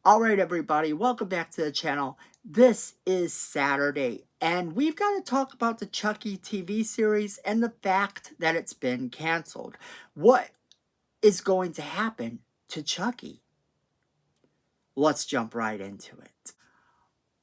Alright everybody, welcome back to the channel. This is Saturday, and we've got to talk about the Chucky TV series and the fact that it's been canceled. What is going to happen to Chucky? Let's jump right into it.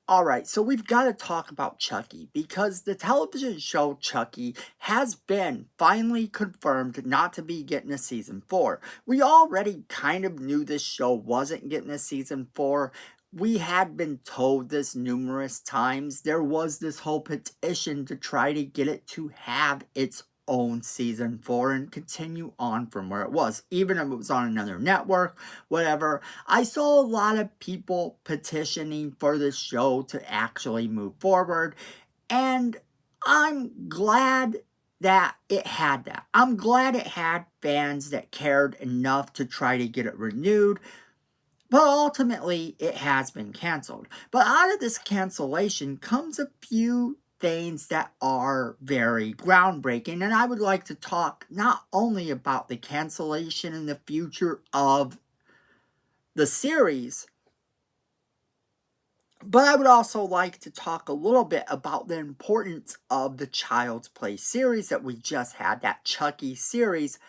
Alright, so we've got to talk about Chucky because the television show Chucky has been finally confirmed not to be getting a season 4. We already kind of knew this show wasn't getting a season 4. We had been told this numerous times. There was this whole petition to try to get it to have its own season 4 and continue on from where it was, even if it was on another network, whatever. I saw a lot of people petitioning for this show to actually move forward, and I'm glad that it had that. I'm glad it had fans that cared enough to try to get it renewed, but ultimately it has been canceled. But out of this cancellation comes a few things that are very groundbreaking, and I would like to talk not only about the cancellation and the future of the series, but I would also like to talk a little bit about the importance of the Child's Play series that we just had, that Chucky series,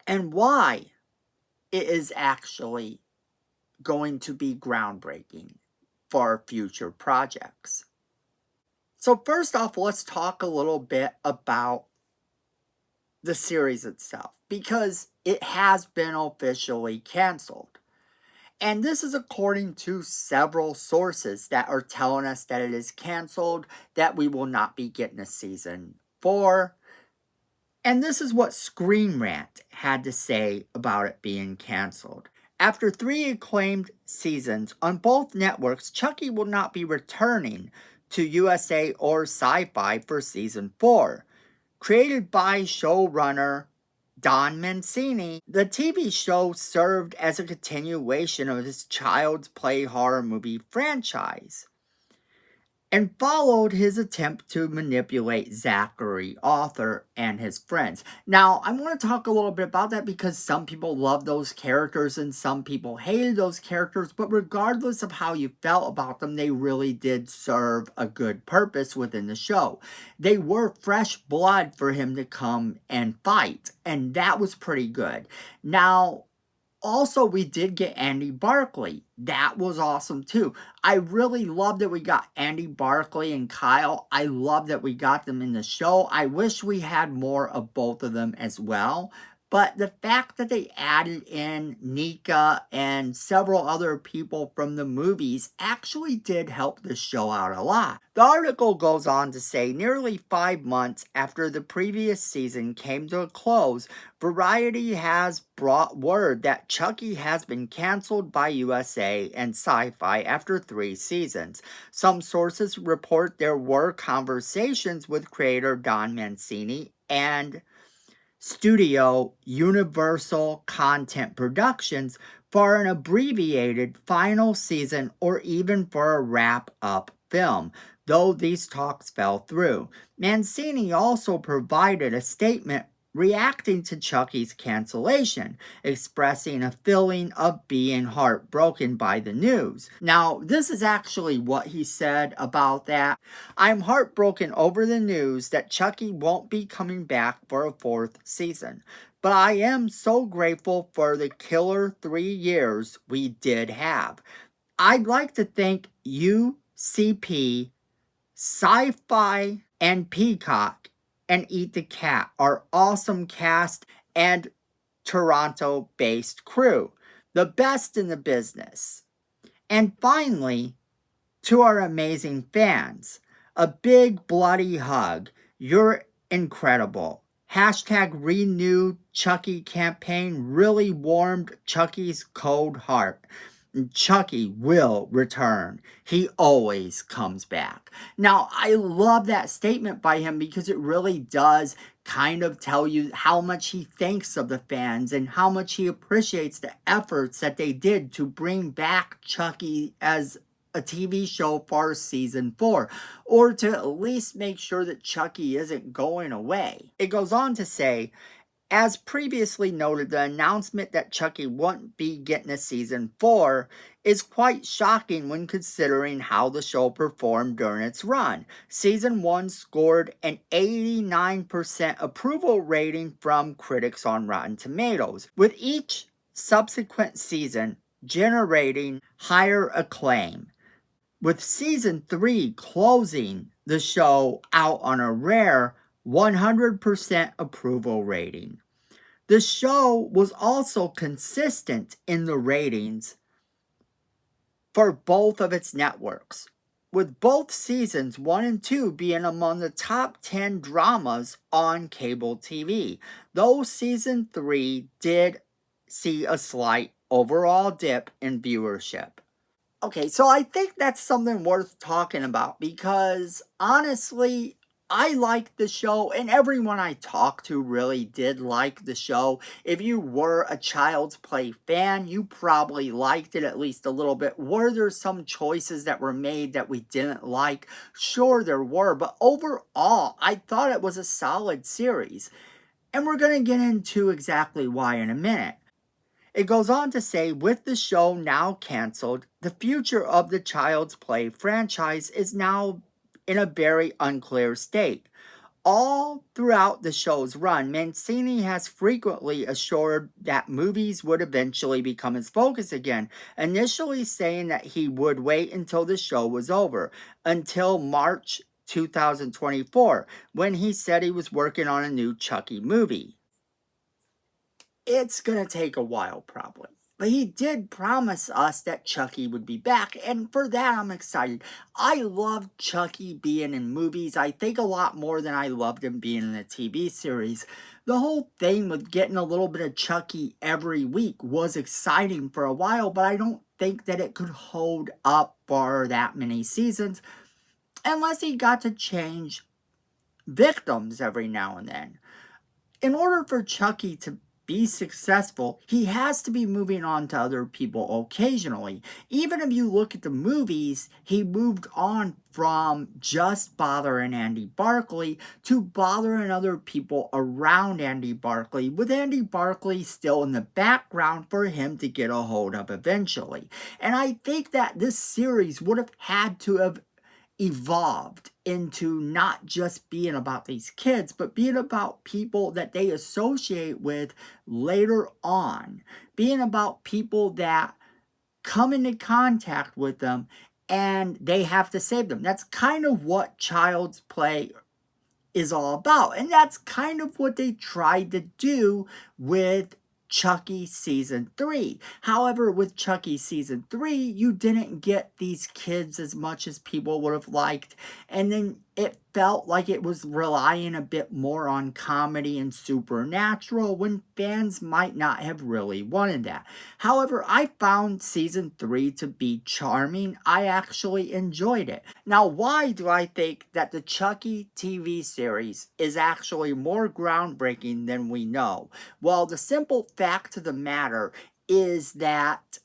and why it is actually going to be groundbreaking for future projects. So first off, let's talk a little bit about the series itself, because it has been officially canceled. And this is according to several sources that are telling us that it is canceled, that we will not be getting a season 4. And this is what Screen Rant had to say about it being canceled. After 3 acclaimed seasons on both networks, Chucky will not be returning to USA or Sci-Fi for season 4. Created by showrunner Don Mancini, the TV show served as a continuation of his Child's Play horror movie franchise and followed his attempt to manipulate Zachary Arthur and his friends. Now, I want to talk a little bit about that because some people love those characters and some people hated those characters, but regardless of how you felt about them, they really did serve a good purpose within the show. They were fresh blood for him to come and fight, and that was pretty good. Now, also, we did get Andy Barclay. That was awesome too. I really love that we got Andy Barclay and Kyle. I love that we got them in the show. I wish we had more of both of them as well. But the fact that they added in Nika and several other people from the movies actually did help the show out a lot. The article goes on to say nearly 5 months after the previous season came to a close, Variety has brought word that Chucky has been canceled by USA and Sci-Fi after 3 seasons. Some sources report there were conversations with creator Don Mancini and studio Universal Content Productions for an abbreviated final season or even for a wrap-up film, though these talks fell through. Mancini also provided a statement reacting to Chucky's cancellation, expressing a feeling of being heartbroken by the news. Now, this is actually what he said about that. I'm heartbroken over the news that Chucky won't be coming back for a 4th season, but I am so grateful for the killer 3 years we did have. I'd like to thank UCP, Sci-Fi, and Peacock and Eat the Cat, our awesome cast and Toronto-based crew, the best in the business. And finally, to our amazing fans, a big bloody hug. You're incredible. Hashtag Renew Chucky campaign really warmed Chucky's cold heart. Chucky will return. He always comes back. Now, I love that statement by him because it really does kind of tell you how much he thinks of the fans and how much he appreciates the efforts that they did to bring back Chucky as a TV show for season 4, or to at least make sure that Chucky isn't going away. It goes on to say, As previously noted, the announcement that Chucky wouldn't be getting a season 4 is quite shocking when considering how the show performed during its run. Season 1 scored an 89% approval rating from critics on Rotten Tomatoes, with each subsequent season generating higher acclaim, with season 3 closing the show out on a rare 100% approval rating. The show was also consistent in the ratings for both of its networks, with both seasons 1 and 2 being among the top 10 dramas on cable TV, though season 3 did see a slight overall dip in viewership. Okay, so I think that's something worth talking about because honestly, I like the show, and everyone I talked to really did like the show. If you were a Child's Play fan, you probably liked it at least a little bit. Were there some choices that were made that we didn't like? Sure, there were, but overall, I thought it was a solid series. And we're going to get into exactly why in a minute. It goes on to say, with the show now canceled, the future of the Child's Play franchise is now in a very unclear state. All throughout the show's run, Mancini has frequently assured that movies would eventually become his focus again, initially saying that he would wait until the show was over, until March 2024, when he said he was working on a new Chucky movie. It's going to take a while, probably. But he did promise us that Chucky would be back, and for that I'm excited. I loved Chucky being in movies, I think a lot more than I loved him being in a TV series. The whole thing with getting a little bit of Chucky every week was exciting for a while, but I don't think that it could hold up for that many seasons, unless he got to change victims every now and then. In order for Chucky to be successful, he has to be moving on to other people occasionally. Even if you look at the movies, he moved on from just bothering Andy Barclay to bothering other people around Andy Barclay, with Andy Barclay still in the background for him to get a hold of eventually. And I think that this series would have had to have evolved into not just being about these kids, but being about people that they associate with later on, being about people that come into contact with them and they have to save them. That's kind of what Child's Play is all about. And that's kind of what they tried to do with Chucky Season 3. However, with Chucky Season 3, you didn't get these kids as much as people would have liked. And then it felt like it was relying a bit more on comedy and supernatural when fans might not have really wanted that. However, I found Season 3 to be charming. I actually enjoyed it. Now, why do I think that the Chucky TV series is actually more groundbreaking than we know? Well, the simple fact of the matter is that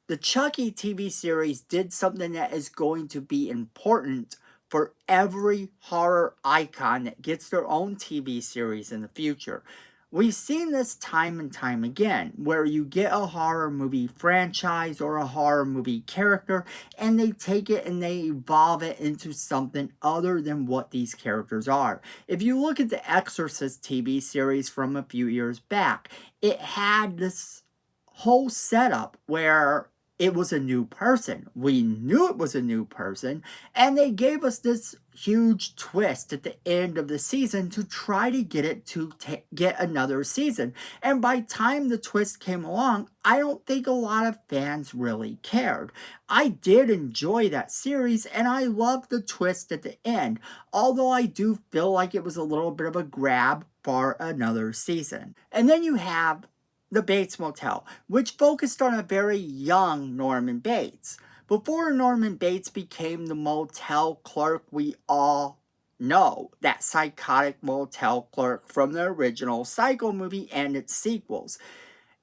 the Chucky TV series did something that is going to be important for every horror icon that gets their own TV series in the future. We've seen this time and time again, where you get a horror movie franchise or a horror movie character, and they take it and they evolve it into something other than what these characters are. If you look at the Exorcist TV series from a few years back, it had this whole setup where it was a new person. We knew it was a new person, and they gave us this huge twist at the end of the season to try to get it to get another season. And by the time the twist came along, I don't think a lot of fans really cared. I did enjoy that series, and I loved the twist at the end, although I do feel like it was a little bit of a grab for another season. And then you have the Bates Motel, which focused on a very young Norman Bates. Before Norman Bates became the motel clerk we all know, that psychotic motel clerk from the original Psycho movie and its sequels.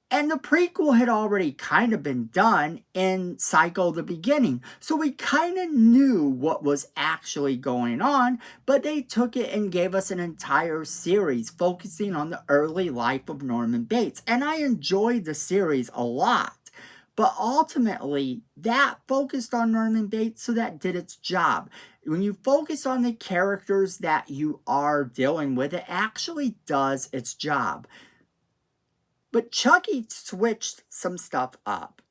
And the prequel had already kind of been done in Psycho the Beginning. So we kind of knew what was actually going on, but they took it and gave us an entire series focusing on the early life of Norman Bates. And I enjoyed the series a lot. But ultimately, that focused on Norman Bates, so that did its job. When you focus on the characters that you are dealing with, it actually does its job. But Chucky switched some stuff up.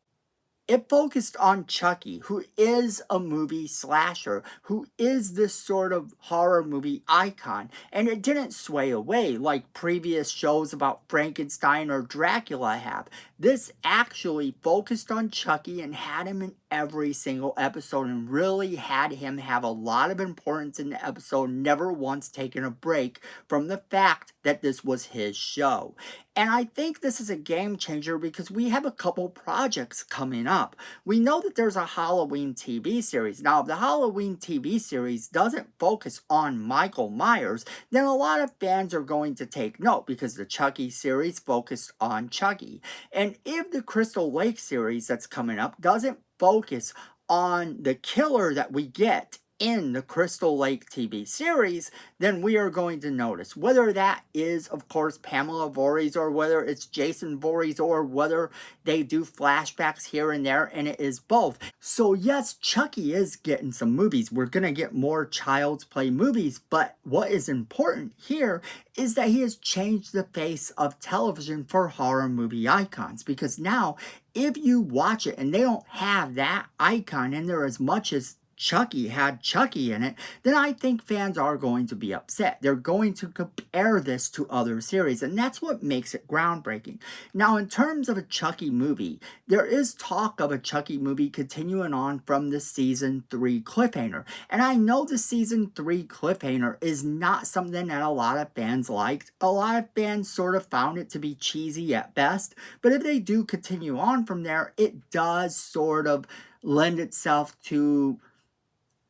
It focused on Chucky, who is a movie slasher, who is this sort of horror movie icon, and it didn't sway away like previous shows about Frankenstein or Dracula have. This actually focused on Chucky and had him in every single episode and really had him have a lot of importance in the episode, never once taking a break from the fact that this was his show. And I think this is a game changer because we have a couple projects coming up. We know that there's a Halloween TV series. Now, if the Halloween TV series doesn't focus on Michael Myers, then a lot of fans are going to take note because the Chucky series focused on Chucky. And if the Crystal Lake series that's coming up doesn't focus on the killer that we get in the Crystal Lake TV series, then we are going to notice. Whether that is, of course, Pamela Voorhees, or whether it's Jason Voorhees, or whether they do flashbacks here and there, and it is both. So yes, Chucky is getting some movies. We're going to get more Child's Play movies, but what is important here is that he has changed the face of television for horror movie icons, because now, if you watch it and they don't have that icon in there as much as Chucky had Chucky in it, then I think fans are going to be upset. They're going to compare this to other series, and that's what makes it groundbreaking. Now, in terms of a Chucky movie, there is talk of a Chucky movie continuing on from the season 3 cliffhanger. And I know the season 3 cliffhanger is not something that a lot of fans liked. A lot of fans sort of found it to be cheesy at best, but if they do continue on from there, it does sort of lend itself to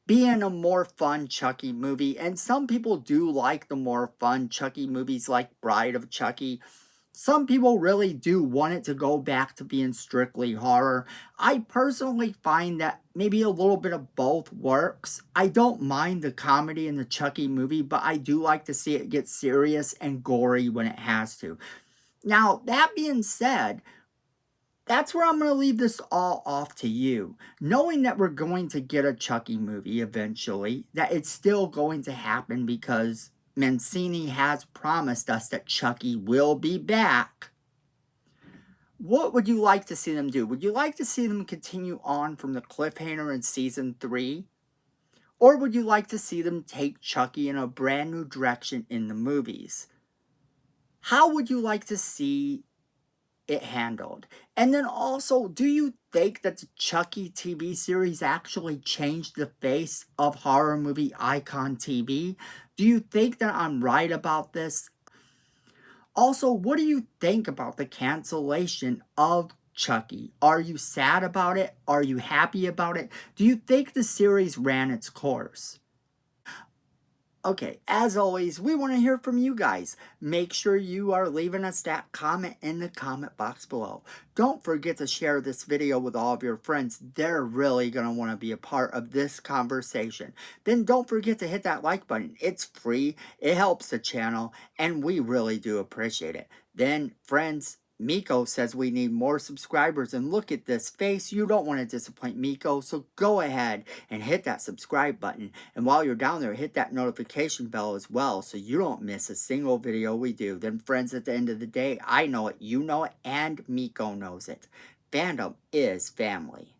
being a more fun Chucky movie. And some people do like the more fun Chucky movies like Bride of Chucky. Some people really do want it to go back to being strictly horror. I personally find that maybe a little bit of both works. I don't mind the comedy in the Chucky movie, but I do like to see it get serious and gory when it has to. Now, that being said, that's where I'm going to leave this all off to you. Knowing that we're going to get a Chucky movie eventually, that it's still going to happen because Mancini has promised us that Chucky will be back. What would you like to see them do? Would you like to see them continue on from the cliffhanger in season 3? Or would you like to see them take Chucky in a brand new direction in the movies? How would you like to see it handled? And then also, do you think that the Chucky TV series actually changed the face of horror movie icon TV? Do you think that I'm right about this? Also, what do you think about the cancellation of Chucky? Are you sad about it? Are you happy about it? Do you think the series ran its course? Okay, as always, we want to hear from you guys. Make sure you are leaving us that comment in the comment box below. Don't forget to share this video with all of your friends. They're really going to want to be a part of this conversation. Then don't forget to hit that like button. It's free, it helps the channel, and we really do appreciate it. Then, friends, Miko says we need more subscribers, and look at this face. You don't want to disappoint Miko, so go ahead and hit that subscribe button. And while you're down there, hit that notification bell as well so you don't miss a single video we do. Then friends, at the end of the day, I know it, you know it, and Miko knows it. Fandom is family.